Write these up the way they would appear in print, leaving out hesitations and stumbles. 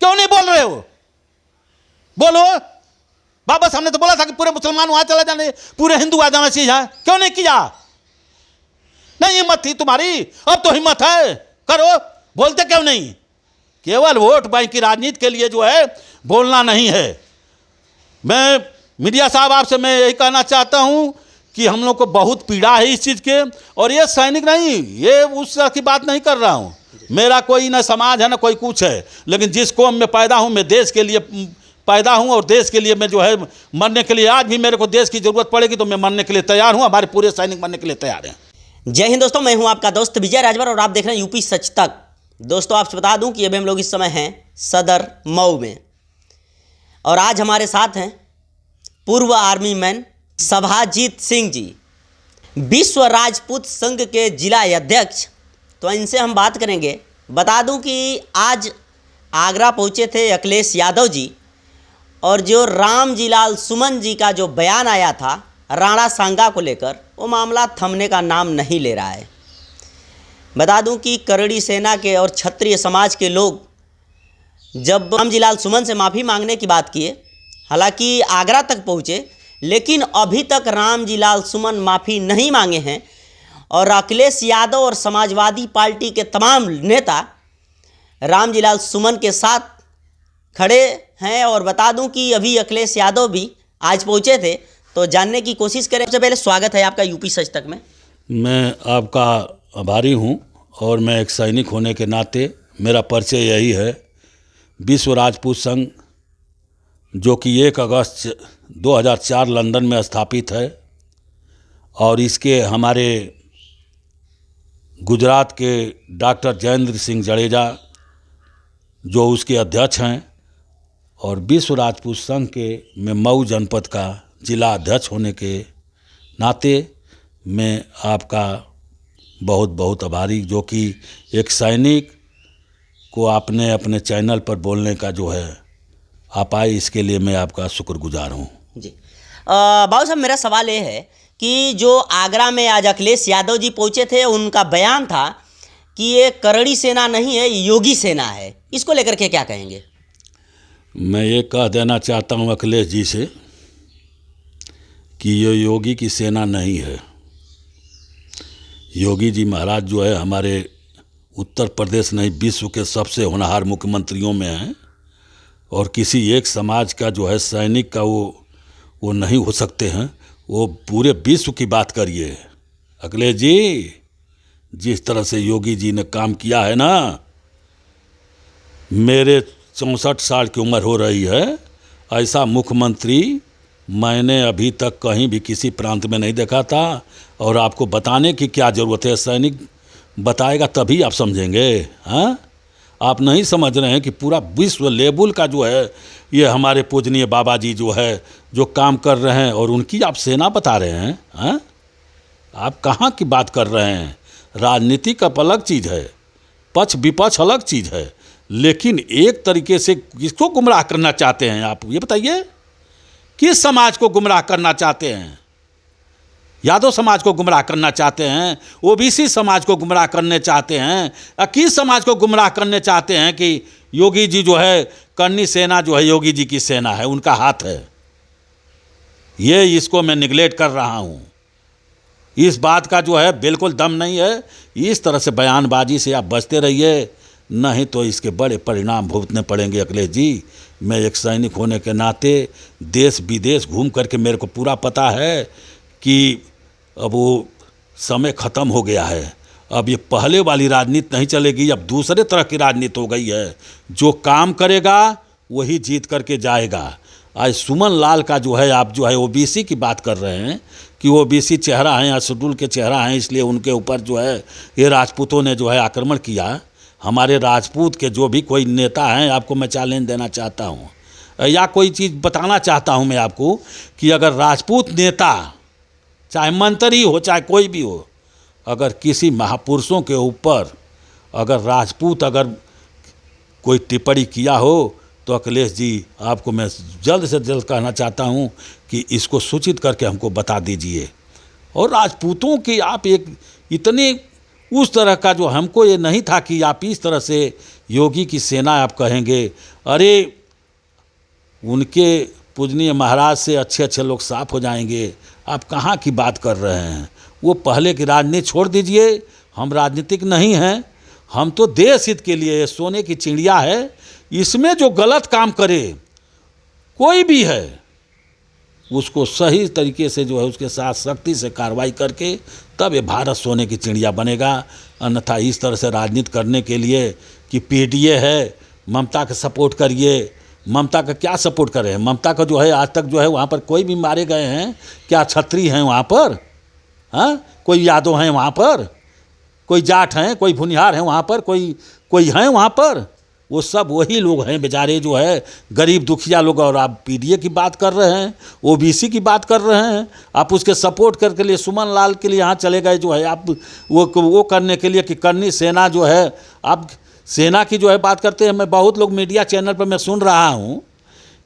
क्यों नहीं बोल रहे हो? बोलो। बाबा साहब ने तो बोला था कि पूरे मुसलमान वहां चला जाने, पूरे हिंदू आ जाना चाहिए। क्यों नहीं किया? नहीं हिम्मत थी तुम्हारी, अब तो हिम्मत है, करो। बोलते क्यों नहीं? केवल वोट बैंक की राजनीति के लिए जो है बोलना नहीं है। मैं मीडिया साहब आपसे मैं यही कहना चाहता हूं कि हम लोग को बहुत पीड़ा है इस चीज़ के। और ये सैनिक नहीं, ये उस तरह की बात नहीं कर रहा हूं। मेरा कोई ना समाज है ना कोई कुछ है, लेकिन जिस कौम में पैदा हूं मैं देश के लिए पैदा हूं और देश के लिए मैं जो है मरने के लिए, आज भी मेरे को देश की ज़रूरत पड़ेगी तो मैं मरने के लिए तैयार हूं। हमारे पूरे सैनिक मरने के लिए तैयार हैं। जय हिंद दोस्तों, मैं हूं आपका दोस्त विजय राजभर और आप देख रहे हैं यूपी सच तक। दोस्तों आपसे बता दूं कि अभी हम लोग इस समय हैं सदर मऊ में और आज हमारे साथ हैं पूर्व आर्मी मैन सभाजीत सिंह जी, विश्व राजपूत संघ के जिला अध्यक्ष। तो इनसे हम बात करेंगे। बता दूं कि आज आगरा पहुंचे थे अखिलेश यादव जी और जो रामजीलाल सुमन जी का जो बयान आया था राणा सांगा को लेकर, वो मामला थमने का नाम नहीं ले रहा है। बता दूं कि करड़ी सेना के और क्षत्रिय समाज के लोग जब रामजीलाल सुमन से माफ़ी मांगने की बात किए, हालांकि आगरा तक पहुँचे, लेकिन अभी तक रामजीलाल सुमन माफ़ी नहीं मांगे हैं। और अखिलेश यादव और समाजवादी पार्टी के तमाम नेता रामजीलाल सुमन के साथ खड़े हैं। और बता दूं कि अभी अखिलेश यादव भी आज पहुंचे थे, तो जानने की कोशिश करें। सबसे पहले स्वागत है आपका यूपी सच तक में। मैं आपका आभारी हूं और मैं एक सैनिक होने के नाते मेरा परिचय यही है। विश्व राजपूत संघ जो कि 1 अगस्त 2004 लंदन में स्थापित है और इसके हमारे गुजरात के डॉक्टर जयेंद्र सिंह जडेजा जो उसके अध्यक्ष हैं, और विश्व राजपूत संघ के मैं मऊ जनपद का जिला अध्यक्ष होने के नाते मैं आपका बहुत बहुत आभारी, जो कि एक सैनिक को आपने अपने चैनल पर बोलने का जो है आप आए, इसके लिए मैं आपका शुक्रगुजार हूँ जी। बाबू साहब, मेरा सवाल ये है कि जो आगरा में आज अखिलेश यादव जी पहुंचे थे, उनका बयान था कि ये करड़ी सेना नहीं है, योगी सेना है। इसको लेकर के क्या कहेंगे? मैं ये कह देना चाहता हूँ अखिलेश जी से कि ये योगी की सेना नहीं है। योगी जी महाराज जो है हमारे उत्तर प्रदेश नहीं विश्व के सबसे होनहार मुख्यमंत्रियों में हैं और किसी एक समाज का जो है सैनिक का वो नहीं हो सकते हैं। वो पूरे विश्व की बात करिए अखिलेश जी। जिस तरह से योगी जी ने काम किया है ना, मेरे 64 साल की उम्र हो रही है, ऐसा मुख्यमंत्री मैंने अभी तक कहीं भी किसी प्रांत में नहीं देखा था। और आपको बताने की क्या ज़रूरत है, सैनिक बताएगा तभी आप समझेंगे। हाँ, आप नहीं समझ रहे हैं कि पूरा विश्व लेवल का जो है ये हमारे पूजनीय बाबा जी जो है जो काम कर रहे हैं और उनकी आप सेना बता रहे हैं। हाँ, आप कहाँ की बात कर रहे हैं? राजनीति का अलग चीज़ है, पक्ष विपक्ष अलग चीज़ है, लेकिन एक तरीके से किसको गुमराह करना चाहते हैं आप ये बताइए? किस समाज को गुमराह करना चाहते हैं? यादव समाज को गुमराह करना चाहते हैं, ओबीसी समाज को गुमराह करने चाहते हैं, या किस समाज को गुमराह करने चाहते हैं कि योगी जी जो है करनी सेना जो है योगी जी की सेना है, उनका हाथ है। ये इसको मैं निगलेक्ट कर रहा हूँ। इस बात का जो है बिल्कुल दम नहीं है। इस तरह से बयानबाजी से आप बचते रहिए, नहीं तो इसके बड़े परिणाम भुगतने पड़ेंगे अखिलेश जी। मैं एक सैनिक होने के नाते देश विदेश घूम करके मेरे को पूरा पता है कि अब वो समय ख़त्म हो गया है। अब ये पहले वाली राजनीति नहीं चलेगी, अब दूसरे तरह की राजनीति हो गई है। जो काम करेगा वही जीत करके जाएगा। आज सुमन लाल का जो है आप जो है ओबीसी की बात कर रहे हैं कि ओबीसी चेहरा हैं या शेड्यूल के चेहरा हैं, इसलिए उनके ऊपर जो है ये राजपूतों ने जो है आक्रमण किया। हमारे राजपूत के जो भी कोई नेता हैं, आपको मैं चैलेंज देना चाहता हूँ या कोई चीज़ बताना चाहता हूँ मैं आपको कि अगर राजपूत नेता चाहे मंत्री हो चाहे कोई भी हो, अगर किसी महापुरुषों के ऊपर अगर राजपूत अगर कोई टिप्पणी किया हो तो अखिलेश जी आपको मैं जल्द से जल्द कहना चाहता हूं कि इसको सूचित करके हमको बता दीजिए। और राजपूतों की आप एक इतने उस तरह का जो हमको ये नहीं था कि आप इस तरह से योगी की सेना आप कहेंगे, अरे उनके पूजनीय महाराज से अच्छे अच्छे लोग साफ हो जाएंगे। आप कहाँ की बात कर रहे हैं? वो पहले की राजनीति छोड़ दीजिए, हम राजनीतिक नहीं हैं, हम तो देश हित के लिए सोने की चिड़िया है। इसमें जो गलत काम करे कोई भी है, उसको सही तरीके से जो है उसके साथ सख्ती से कार्रवाई करके तब ये भारत सोने की चिड़िया बनेगा। अन्यथा इस तरह से राजनीति करने के लिए कि पीडीए है, ममता का सपोर्ट करिए, ममता का क्या सपोर्ट करें? ममता का जो है आज तक जो है वहाँ पर कोई भी मारे गए हैं क्या? छत्री हैं वहाँ पर? हाँ, कोई यादव हैं वहाँ पर? कोई जाट हैं, कोई भुनिहार हैं वहाँ पर, कोई हैं वहाँ पर? वो सब वही लोग हैं बेचारे जो है गरीब दुखिया लोग। और आप पीडीए की बात कर रहे हैं, ओबीसी की बात कर रहे हैं, आप उसके सपोर्ट करके लिए सुमन लाल के लिए यहाँ चले गए जो है आप वो करने के लिए कि करनी सेना जो है। आप सेना की जो है बात करते हैं, मैं बहुत लोग मीडिया चैनल पर मैं सुन रहा हूँ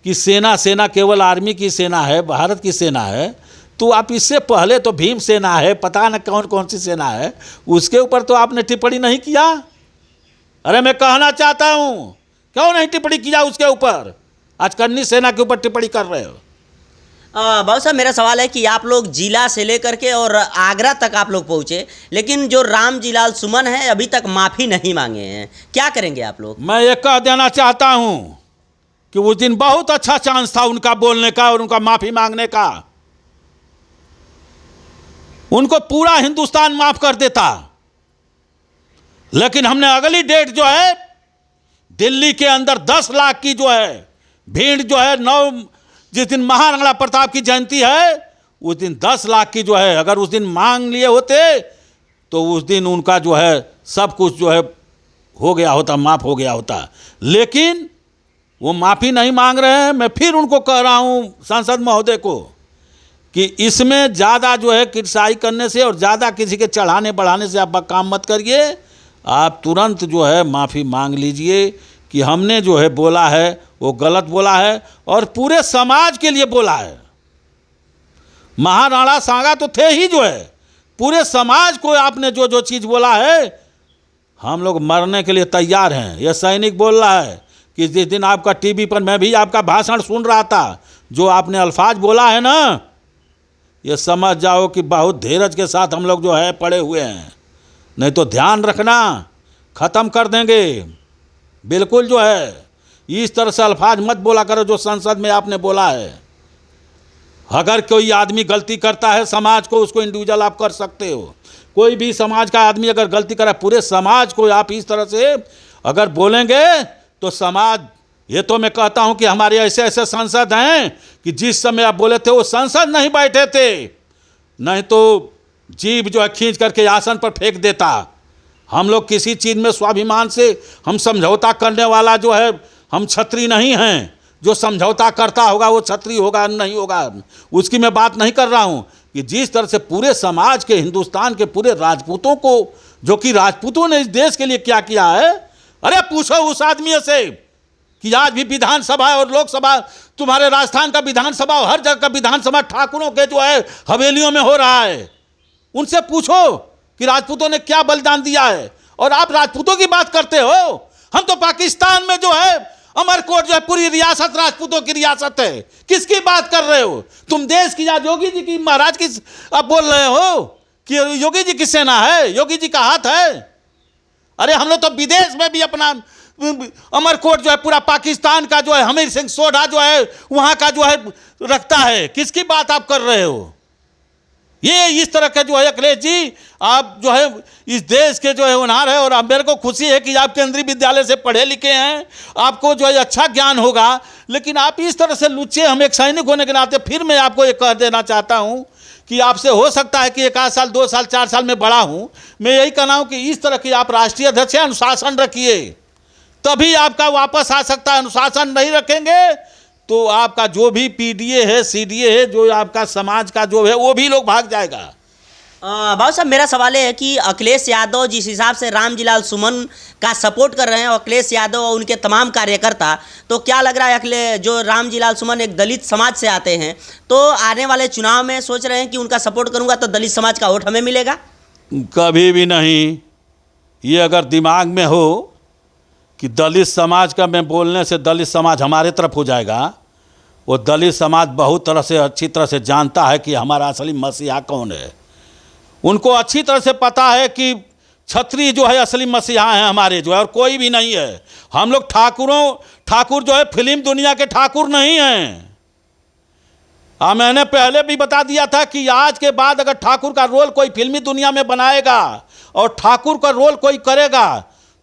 कि सेना केवल आर्मी की सेना है, भारत की सेना है। तो आप इससे पहले तो भीम सेना है, पता न कौन कौन सी सेना है, उसके ऊपर तो आपने टिप्पणी नहीं किया। अरे मैं कहना चाहता हूँ, क्यों नहीं टिप्पणी किया उसके ऊपर? आज करनी सेना के ऊपर टिप्पणी कर रहे हो। बाबू साहब, मेरा सवाल है कि आप लोग जिला से लेकर के और आगरा तक आप लोग पहुँचे, लेकिन जो रामजीलाल सुमन है अभी तक माफ़ी नहीं मांगे हैं, क्या करेंगे आप लोग? मैं ये कह देना चाहता हूँ कि उस दिन बहुत अच्छा चांस था उनका बोलने का और उनका माफ़ी मांगने का। उनको पूरा हिंदुस्तान माफ़ कर देता, लेकिन हमने अगली डेट जो है दिल्ली के अंदर 10 लाख की जो है भीड़ जो है जिस दिन महाराणा प्रताप की जयंती है उस दिन 10 लाख की जो है, अगर उस दिन मांग लिए होते तो उस दिन उनका जो है सब कुछ जो है हो गया होता, माफ़ हो गया होता। लेकिन वो माफ़ी नहीं मांग रहे हैं। मैं फिर उनको कह रहा हूँ सांसद महोदय को कि इसमें ज़्यादा जो है क्रिटिसाइज करने से और ज़्यादा किसी के चढ़ाने बढ़ाने से आप काम मत करिए। आप तुरंत जो है माफ़ी मांग लीजिए कि हमने जो है बोला है वो गलत बोला है और पूरे समाज के लिए बोला है। महाराणा सांगा तो थे ही जो है, पूरे समाज को आपने जो जो चीज़ बोला है, हम लोग मरने के लिए तैयार हैं। यह सैनिक बोल रहा है कि जिस दिन आपका टीवी पर मैं भी आपका भाषण सुन रहा था, जो आपने अल्फाज बोला है ना, ये समझ जाओ कि बहुत धीरज के साथ हम लोग जो है पड़े हुए हैं, नहीं तो ध्यान रखना ख़त्म कर देंगे। बिल्कुल जो है इस तरह से अल्फाज मत बोला करो जो संसद में आपने बोला है। अगर कोई आदमी गलती करता है समाज को, उसको इंडिविजुअल आप कर सकते हो। कोई भी समाज का आदमी अगर गलती करे, पूरे समाज को आप इस तरह से अगर बोलेंगे तो समाज, ये तो मैं कहता हूं कि हमारे ऐसे ऐसे सांसद हैं कि जिस समय आप बोले थे वो संसद नहीं बैठे थे, नहीं तो जीभ जो है खींच करके आसन पर फेंक देता। हम लोग किसी चीज़ में स्वाभिमान से हम समझौता करने वाला जो है, हम छत्री नहीं हैं। जो समझौता करता होगा वो छत्री होगा नहीं होगा, उसकी मैं बात नहीं कर रहा हूँ। कि जिस तरह से पूरे समाज के, हिंदुस्तान के पूरे राजपूतों को, जो कि राजपूतों ने इस देश के लिए क्या किया है, अरे पूछो उस आदमी से कि आज भी विधानसभा और लोकसभा, तुम्हारे राजस्थान का विधानसभा और हर जगह का विधानसभा ठाकुरों के जो है हवेलियों में हो रहा है। उनसे पूछो कि राजपूतों ने क्या बलिदान दिया है, और आप राजपूतों की बात करते हो। हम तो पाकिस्तान में जो है अमरकोट जो है पूरी रियासत राजपूतों की रियासत है। किसकी बात कर रहे हो तुम? देश की या योगी जी की, महाराज की आप बोल रहे हो कि योगी जी की सेना है, योगी जी का हाथ है। अरे हम लोग तो विदेश में भी अपना अमरकोट जो है पूरा पाकिस्तान का जो है हमीर सिंह सोढ़ा जो है वहाँ का जो है रखता है। किसकी बात आप कर रहे हो? ये इस तरह का जो है अखिलेश जी, आप जो है इस देश के जो है होनहार है। और अब मेरे को खुशी है कि आप केंद्रीय विद्यालय से पढ़े लिखे हैं, आपको जो है अच्छा ज्ञान होगा। लेकिन आप इस तरह से लुच्चे, हम एक सैनिक होने के नाते फिर मैं आपको ये कह देना चाहता हूँ कि आपसे हो सकता है कि 1 साल 2 साल 4 साल में बड़ा हूँ, मैं यही कहना हूँ कि इस तरह की आप राष्ट्रीय अध्यक्ष हैं, अनुशासन रखिए, तभी आपका वापस आ सकता है। अनुशासन नहीं रखेंगे तो आपका जो भी पीडीए है, सीडीए है, जो आपका समाज का जो है वो भी लोग भाग जाएगा। बाबू साहब, मेरा सवाल है कि अखिलेश यादव जिस हिसाब से रामजीलाल सुमन का सपोर्ट कर रहे हैं, अखिलेश यादव और उनके तमाम कार्यकर्ता, तो क्या लग रहा है जो रामजीलाल सुमन एक दलित समाज से आते हैं, तो आने वाले चुनाव में सोच रहे हैं कि उनका सपोर्ट करूंगा तो दलित समाज का वोट हमें मिलेगा? कभी भी नहीं। ये अगर दिमाग में हो कि दलित समाज का मैं बोलने से दलित समाज हमारे तरफ हो जाएगा। वो दलित समाज बहुत तरह से अच्छी तरह से जानता है कि हमारा असली मसीहा कौन है। उनको अच्छी तरह से पता है कि क्षत्रिय जो है असली मसीहा हैं हमारे जो है, और कोई भी नहीं है। हम लोग ठाकुर जो है फिल्म दुनिया के ठाकुर नहीं हैं। मैंने पहले भी बता दिया था कि आज के बाद अगर ठाकुर का रोल कोई फिल्मी दुनिया में बनाएगा और ठाकुर का रोल कोई करेगा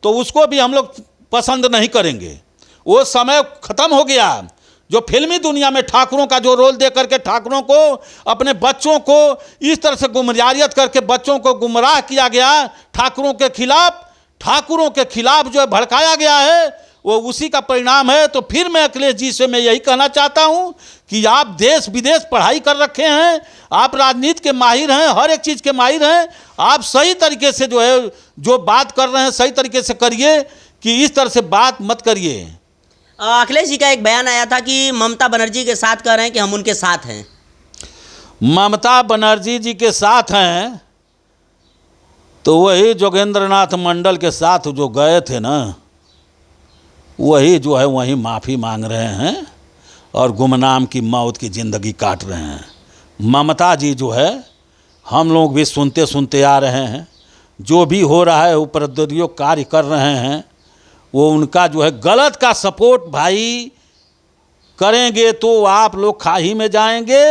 तो उसको भी हम लोग पसंद नहीं करेंगे। वो समय ख़त्म हो गया जो फिल्मी दुनिया में ठाकुरों का जो रोल दे करके ठाकुरों को, अपने बच्चों को इस तरह से गुमराहियत करके बच्चों को गुमराह किया गया, ठाकुरों के खिलाफ जो है भड़काया गया है, वो उसी का परिणाम है। तो फिर मैं अखिलेश जी से मैं यही कहना चाहता हूँ कि आप देश विदेश पढ़ाई कर रखे हैं, आप राजनीति के माहिर हैं, हर एक चीज़ के माहिर हैं। आप सही तरीके से जो है जो बात कर रहे हैं सही तरीके से करिए, कि इस तरह से बात मत करिए। अखिलेश जी का एक बयान आया था कि ममता बनर्जी के साथ कह रहे हैं कि हम उनके साथ हैं। ममता बनर्जी जी के साथ हैं तो वही जोगेंद्र नाथ मंडल के साथ जो गए थे ना, वही जो है वहीं माफ़ी मांग रहे हैं और गुमनाम की मौत की ज़िंदगी काट रहे हैं। ममता जी जो है हम लोग भी सुनते सुनते आ रहे हैं, जो भी हो रहा है उपद्रवियों कार्य कर रहे हैं, वो उनका जो है गलत का सपोर्ट भाई करेंगे तो आप लोग खाही में जाएंगे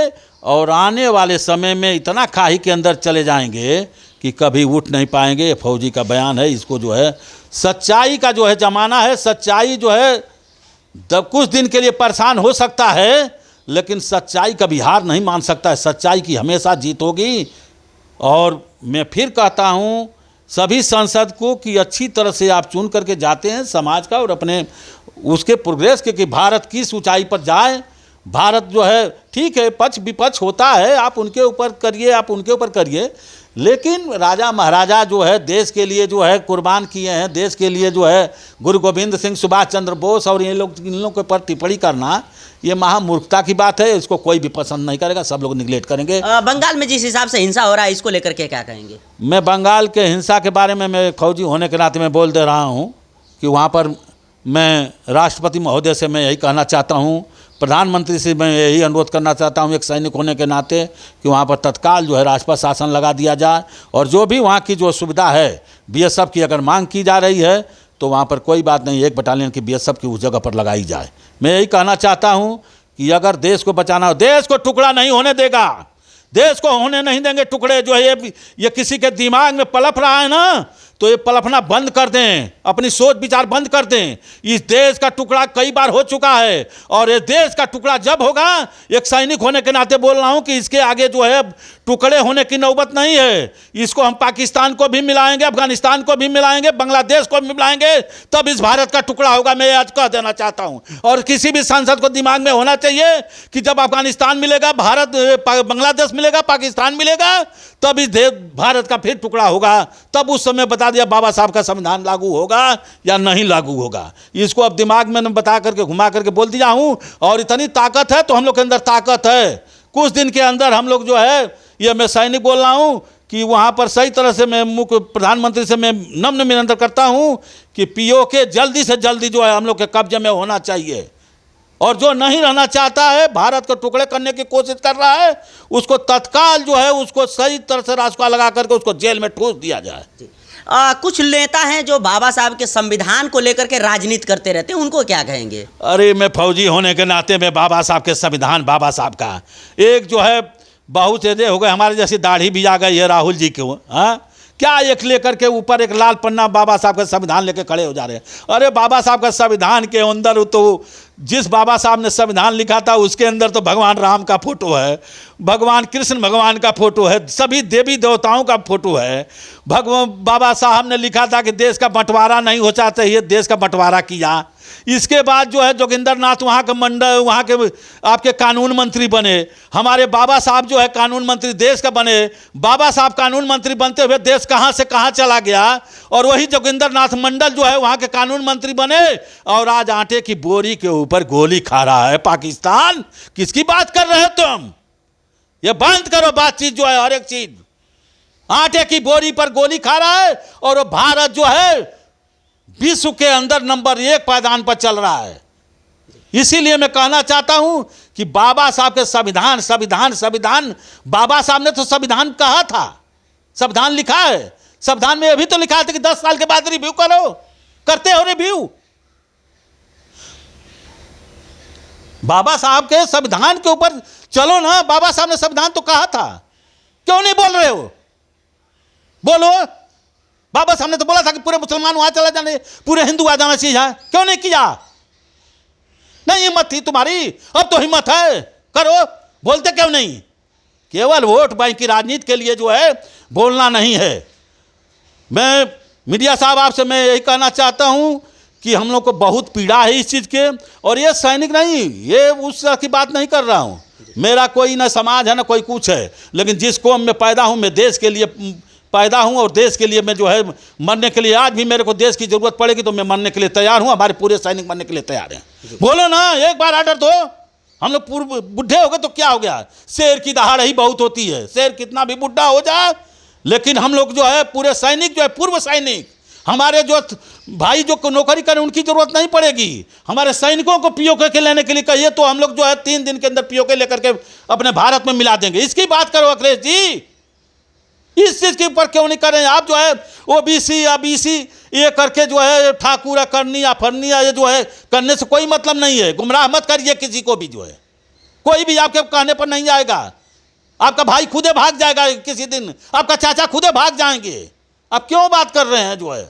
और आने वाले समय में इतना खाही के अंदर चले जाएंगे कि कभी उठ नहीं पाएंगे। फौजी का बयान है, इसको जो है सच्चाई का जो है ज़माना है। सच्चाई जो है जब कुछ दिन के लिए परेशान हो सकता है, लेकिन सच्चाई कभी हार नहीं मान सकता है। सच्चाई की हमेशा जीत होगी। और मैं फिर कहता हूँ सभी सांसद को कि अच्छी तरह से आप चुन करके जाते हैं समाज का और अपने उसके प्रोग्रेस के, कि भारत किस ऊंचाई पर जाए। भारत जो है ठीक है, पक्ष विपक्ष होता है, आप उनके ऊपर करिए, लेकिन राजा महाराजा जो है देश के लिए जो है कुर्बान किए हैं। देश के लिए जो है गुरु गोविंद सिंह, सुभाष चंद्र बोस और इन लोगों के ऊपर टिप्पणी करना ये महामूर्खता की बात है। इसको कोई भी पसंद नहीं करेगा, सब लोग निगलेक्ट करेंगे। बंगाल में जिस हिसाब से हिंसा हो रहा है, इसको लेकर के क्या कहेंगे? मैं बंगाल के हिंसा के बारे में मैं फौजी होने के नाते मैं बोल दे रहा हूँ कि वहाँ पर मैं राष्ट्रपति महोदय से मैं यही कहना चाहता हूँ, प्रधानमंत्री से मैं यही अनुरोध करना चाहता हूँ एक सैनिक होने के नाते, कि वहाँ पर तत्काल जो है राजपथ शासन लगा दिया जाए और जो भी वहाँ की जो सुविधा है बीएसएफ की अगर मांग की जा रही है तो वहाँ पर कोई बात नहीं, 1 बटालियन की बीएसएफ की उस जगह पर लगाई जाए। मैं यही कहना चाहता हूँ कि अगर देश को बचाना हो, देश को टुकड़ा नहीं होने देगा, देश को होने नहीं देंगे टुकड़े। जो है ये किसी के दिमाग में पलप रहा है ना, तो ये पलपना बंद कर दें, अपनी सोच विचार बंद कर दें। इस देश का टुकड़ा कई बार हो चुका है और इस देश का टुकड़ा जब होगा, एक सैनिक होने के नाते बोल रहा हूं कि इसके आगे जो है टुकड़े होने की नौबत नहीं है। इसको हम पाकिस्तान को भी मिलाएंगे, अफगानिस्तान को भी मिलाएंगे, बांग्लादेश को भी मिलाएंगे, तब इस भारत का टुकड़ा होगा। मैं आज कह देना चाहता हूं और किसी भी सांसद को दिमाग में होना चाहिए कि जब अफगानिस्तान मिलेगा, बांग्लादेश मिलेगा, पाकिस्तान मिलेगा, तब इस भारत का फिर टुकड़ा होगा। तब उस समय बता दिया बाबा साहब का संविधान लागू होगा या नहीं लागू होगा। इसको अब दिमाग में बता करके घुमा करके बोल दिया हूं। और इतनी ताकत है तो हम लोग के अंदर ताकत है। कुछ दिन के अंदर हम लोग जो है, ये मैं सैनिक बोल रहा हूं कि वहां पर सही तरह से मैं मुख्य प्रधानमंत्री से मैं नम्र निवेदन करता हूं कि पीओके जल्दी से जल्दी जो है हम लोग के कब्जे में होना चाहिए। और जो नहीं रहना चाहता है, भारत को टुकड़े करने की कोशिश कर रहा है, उसको तत्काल जो है उसको सही तरह से रास्ता लगा करके उसको जेल में ठूस दिया जाए। कुछ नेता हैं जो बाबा साहब के संविधान को लेकर के राजनीति करते रहते हैं, उनको क्या कहेंगे? अरे मैं फौजी होने के नाते में बाबा साहब के संविधान, बाबा साहब का एक जो है बहुत से हो गए, हमारे जैसी दाढ़ी भी आ गई है राहुल जी को। हाँ, क्या एक लेकर के ऊपर एक लाल पन्ना बाबा साहब का संविधान लेके खड़े हो जा रहे हैं। अरे बाबा साहब का संविधान के अंदर तो जिस बाबा साहब ने संविधान लिखा था उसके अंदर तो भगवान राम का फोटो है, भगवान कृष्ण भगवान का फोटो है, सभी देवी देवताओं का फोटो है। बाबा साहब ने लिखा था कि देश का बंटवारा नहीं हो चाहते, ये देश का बंटवारा किया। इसके बाद जो है जोगिंदर नाथ वहाँ के आपके कानून मंत्री बने। हमारे बाबा साहब जो है कानून मंत्री देश का बने। बाबा साहब कानून मंत्री बनते हुए देश कहाँ से कहाँ चला गया। और वही जोगिंदर नाथ मंडल जो है वहाँ के कानून मंत्री बने और आज आटे की बोरी के ऊपर गोली खा रहा है पाकिस्तान। किसकी बात कर रहे हो तुम? ये बंद करो बातचीत जो है, हर एक चीज। आटे की बोरी पर गोली खा रहा है और भारत जो है विश्व के अंदर नंबर 1 पायदान पर चल रहा है। इसीलिए मैं कहना चाहता हूं कि बाबा साहब के संविधान संविधान संविधान, बाबा साहब ने तो संविधान कहा था, संविधान लिखा है, संविधान में अभी तो लिखा था कि 10 साल के बाद रिव्यू करो, करते हो रिव्यू। बाबा साहब के संविधान के ऊपर चलो ना, बाबा साहब ने संविधान तो कहा था, क्यों नहीं बोल रहे हो? बोलो। बाबा साहब ने तो बोला था कि पूरे मुसलमान वहां चला जाने, पूरे हिंदू आ जाना चाहिए, क्यों नहीं किया? नहीं हिम्मत थी तुम्हारी, अब तो हिम्मत है, करो। बोलते क्यों नहीं? केवल वोट बैंक की राजनीति के लिए जो है बोलना नहीं है। मैं मीडिया साहब आपसे मैं यही कहना चाहता हूं कि हम लोग को बहुत पीड़ा है इस चीज़ के, और ये सैनिक नहीं, ये उस तरह की बात नहीं कर रहा हूं। मेरा कोई ना समाज है ना कोई कुछ है, लेकिन जिस कौम में पैदा हूं, मैं देश के लिए पैदा हूं और देश के लिए मैं जो है मरने के लिए, आज भी मेरे को देश की ज़रूरत पड़ेगी तो मैं मरने के लिए तैयार हूं, हमारे पूरे सैनिक मरने के लिए तैयार हैं। बोलो ना, एक बार आर्डर दो। हम लोग पूर्व बुढ़े हो गए तो क्या हो गया? शेर की दहाड़ ही बहुत होती है, शेर कितना भी बुढ़ा हो जाए, लेकिन हम लोग जो है पूरे सैनिक जो है, पूर्व सैनिक, हमारे जो भाई जो नौकरी करें उनकी जरूरत नहीं पड़ेगी। हमारे सैनिकों को पीओके के लेने के लिए कहिए तो हम लोग जो है 3 दिन के अंदर पीओके लेकर के अपने भारत में मिला देंगे। इसकी बात करो अखिलेश जी, इस चीज के ऊपर क्यों नहीं करें? आप जो है ओबीसी या बीसी ये करके जो है ठाकुर करनी या फरनी ये जो है करने से कोई मतलब नहीं है। गुमराह मत करिए किसी को भी, जो है कोई भी आपके कहने पर नहीं आएगा। आपका भाई खुदे भाग जाएगा किसी दिन, आपका चाचा खुदे भाग जाएंगे। आप क्यों बात कर रहे हैं जो है?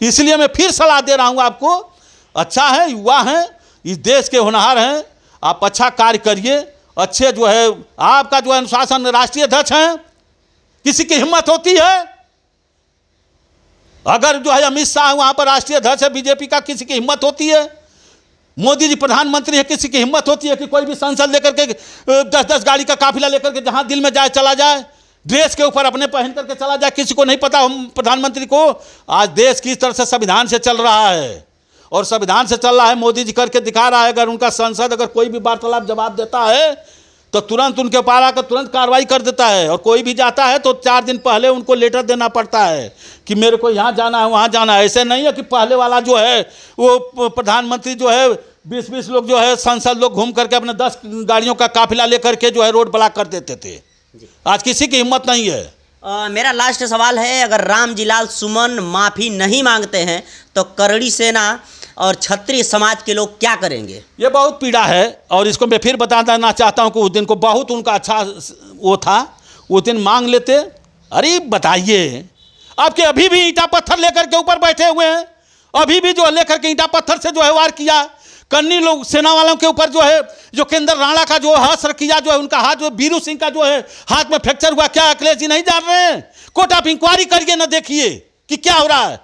इसलिए मैं फिर सलाह दे रहा हूं आपको, अच्छा है, युवा हैं, इस देश के होनहार हैं, आप अच्छा कार्य करिए, अच्छे जो है आपका जो है अनुशासन, राष्ट्रीय अध्यक्ष हैं, किसी की हिम्मत होती है? अगर जो है अमित शाह वहां पर राष्ट्रीय अध्यक्ष है बीजेपी का, किसी की हिम्मत होती है? मोदी जी प्रधानमंत्री है, किसी की हिम्मत होती है कि कोई भी सांसद लेकर के 10-10 गाड़ी का काफिला लेकर के जहां दिल में जाए चला जाए, ड्रेस के ऊपर अपने पहन करके चला जाए? किसी को नहीं पता हम प्रधानमंत्री को आज देश किस तरह से संविधान से चल रहा है, और संविधान से चल रहा है, मोदी जी करके दिखा रहा है। अगर उनका सांसद अगर कोई भी वार्तालाप जवाब देता है तो तुरंत उनके ऊपर आकर तुरंत कार्रवाई कर देता है, और कोई भी जाता है तो 4 दिन पहले उनको लेटर देना पड़ता है कि मेरे को यहाँ जाना है वहाँ जाना है। ऐसे नहीं है कि पहले वाला जो है वो प्रधानमंत्री जो है 20-20 लोग जो है सांसद लोग घूम करके अपने 10 गाड़ियों का काफिला लेकर के जो है रोड ब्लॉक कर देते थे। आज किसी की हिम्मत नहीं है। मेरा लास्ट सवाल है, अगर रामजीलाल सुमन माफ़ी नहीं मांगते हैं तो करड़ी सेना और क्षत्रिय समाज के लोग क्या करेंगे? ये बहुत पीड़ा है, और इसको मैं फिर बता देना चाहता हूँ कि उस दिन को बहुत उनका अच्छा वो था, उस दिन मांग लेते। अरे बताइए, आपके अभी भी ईंटा पत्थर लेकर के ऊपर बैठे हुए हैं, अभी भी जो लेकर के ईंटा पत्थर से जो है वार किया कन्नी लोग सेना वालों के ऊपर, जो है जो केंद्र राणा का जो हस्र किया, जो है उनका हाथ, जो बीरू सिंह का जो है हाथ में फ्रैक्चर हुआ, क्या अखिलेश जी नहीं जान रहे हैं? कोर्ट ऑफ इंक्वायरी करिए ना, देखिए कि क्या हो रहा है।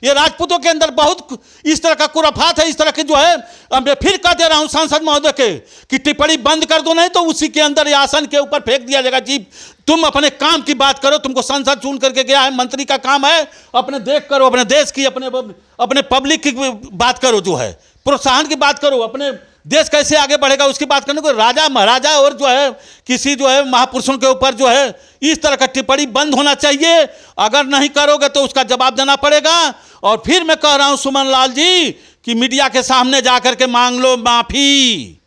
ये राजपूतों के अंदर बहुत इस तरह का कुरफात है, इस तरह के जो है। मैं फिर कह दे रहा हूं सांसद महोदय के कि टिप्पणी बंद कर दो, नहीं तो उसी के अंदर आसन के ऊपर फेंक दिया जाएगा। जी तुम अपने काम की बात करो, तुमको संसद चुन करके गया है, मंत्री का काम है अपने देख करो, अपने देश की, अपने पब्लिक की बात करो, जो है प्रोत्साहन की बात करो, अपने देश कैसे आगे बढ़ेगा उसकी बात करने को। राजा महाराजा और जो है किसी जो है महापुरुषों के ऊपर जो है इस तरह का टिप्पणी बंद होना चाहिए। अगर नहीं करोगे तो उसका जवाब देना पड़ेगा। और फिर मैं कह रहा हूं सुमन लाल जी कि मीडिया के सामने जाकर के मांग लो माफी।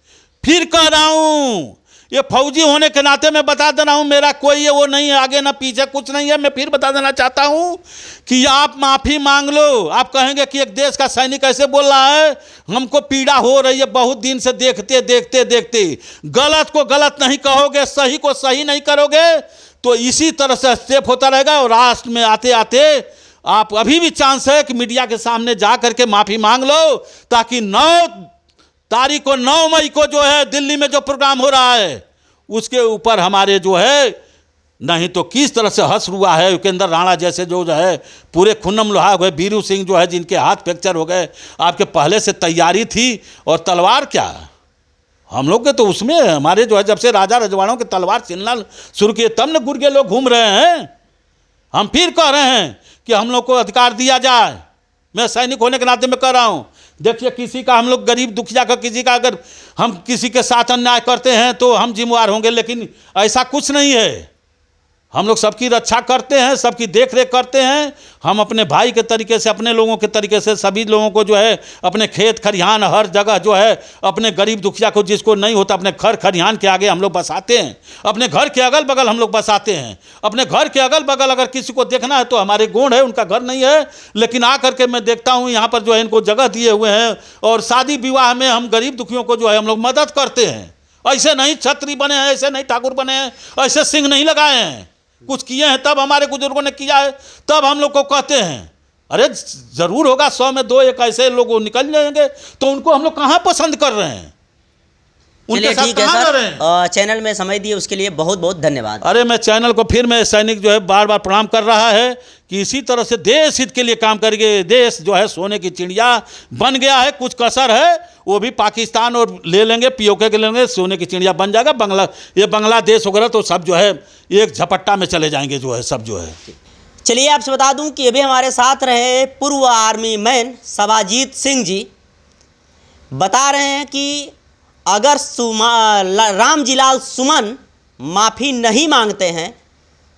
फिर कह रहा हूं, ये फौजी होने के नाते मैं बता दे रहा हूं, मेरा कोई ये वो नहीं है, आगे ना पीछे कुछ नहीं है। मैं फिर बता देना चाहता हूं कि आप माफ़ी मांग लो। आप कहेंगे कि एक देश का सैनिक ऐसे बोल रहा है, हमको पीड़ा हो रही है बहुत दिन से, देखते देखते देखते। गलत को गलत नहीं कहोगे, सही को सही नहीं करोगे, तो इसी तरह से स्टेप होता रहेगा। और राष्ट्र में आते आते आप अभी भी चांस है कि मीडिया के सामने जा करके माफ़ी मांग लो, ताकि 9 तारीख को 9 मई को जो है दिल्ली में जो प्रोग्राम हो रहा है उसके ऊपर हमारे जो है, नहीं तो किस तरह से हश्र हुआ है। केंद्र राणा जैसे जो है पूरे खुन्नम लोहा हुए, बीरू सिंह जो है जिनके हाथ फ्रैक्चर हो गए, आपके पहले से तैयारी थी। और तलवार क्या, हम लोग के तो उसमें हमारे जो है जब से राजा रजवाड़ों के तलवार चलना शुरू किए तब न गुर्गे लोग घूम रहे हैं। हम फिर कह रहे हैं कि हम लोग को अधिकार दिया जाए। मैं सैनिक होने के नाते में कह रहा हूँ, देखिए किसी का, हम लोग गरीब दुखिया का, किसी का अगर हम किसी के साथ अन्याय करते हैं तो हम जिम्मेवार होंगे, लेकिन ऐसा कुछ नहीं है। हम लोग सबकी रक्षा करते हैं, सबकी देख रेख करते हैं। हम अपने भाई के तरीके से, अपने लोगों के तरीके से सभी लोगों को जो है अपने खेत खलिहान हर जगह जो है अपने गरीब दुखिया को, जिसको नहीं होता, अपने घर खलिहान के आगे हम लोग बसाते हैं। अपने घर के अगल बगल हम लोग बसाते हैं। अपने घर के अगल बगल अगर किसी को देखना है तो हमारे गोंड है, उनका घर नहीं है, लेकिन आ करके मैं देखता हूँ यहाँ पर जो है इनको जगह दिए हुए हैं और शादी विवाह में हम गरीब दुखियों को जो है हम लोग मदद करते हैं। ऐसे नहीं छत्री बने हैं, ऐसे नहीं ठाकुर बने हैं, ऐसे सिंह नहीं लगाए हैं। कुछ किए हैं तब हमारे बुजुर्गों ने किया है, तब हम लोग को कहते हैं। अरे जरूर होगा 100 में 2 एक ऐसे लोग निकल जाएंगे, तो उनको हम लोग कहाँ पसंद कर रहे हैं, चलिए ठीक है सर, चैनल में समय दिए उसके लिए बहुत बहुत धन्यवाद। अरे मैं चैनल को फिर मैं सैनिक जो है बार बार प्रणाम कर रहा है कि इसी तरह से देश हित के लिए काम करेंगे। देश जो है सोने की चिड़िया बन गया है, कुछ कसर है वो भी पाकिस्तान और ले लेंगे, पीओके के लेंगे, सोने की चिड़िया बन जाएगा। ये बांग्लादेश वगैरह तो सब जो है एक झपट्टा में चले जाएंगे जो है सब जो है। चलिए आपसे बता दूं कि अभी हमारे साथ रहे पूर्व आर्मी मैन सबाजीत सिंह जी बता रहे हैं कि अगर रामजीलाल सुमन माफ़ी नहीं मांगते हैं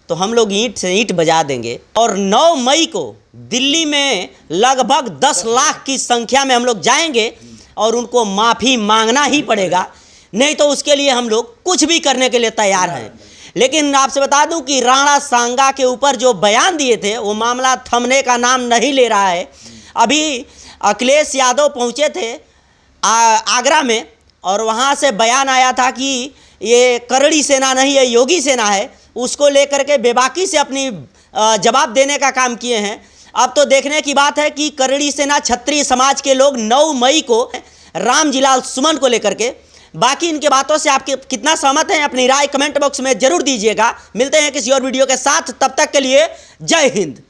तो हम लोग ईंट से ईंट बजा देंगे। और 9 मई को दिल्ली में लगभग 10 लाख की संख्या में हम लोग जाएंगे और उनको माफ़ी मांगना ही पड़ेगा, नहीं तो उसके लिए हम लोग कुछ भी करने के लिए तैयार हैं। लेकिन आपसे बता दूं कि राणा सांगा के ऊपर जो बयान दिए थे वो मामला थमने का नाम नहीं ले रहा है। अभी अखिलेश यादव पहुंचे थे आगरा में और वहाँ से बयान आया था कि ये करड़ी सेना नहीं है, योगी सेना है। उसको लेकर के बेबाकी से अपनी जवाब देने का काम किए हैं। अब तो देखने की बात है कि करड़ी सेना क्षत्रिय समाज के लोग 9 मई को रामजीलाल सुमन को लेकर के, बाकी इनके बातों से आप कितना सहमत हैं अपनी राय कमेंट बॉक्स में जरूर दीजिएगा। मिलते हैं किसी और वीडियो के साथ, तब तक के लिए जय हिंद।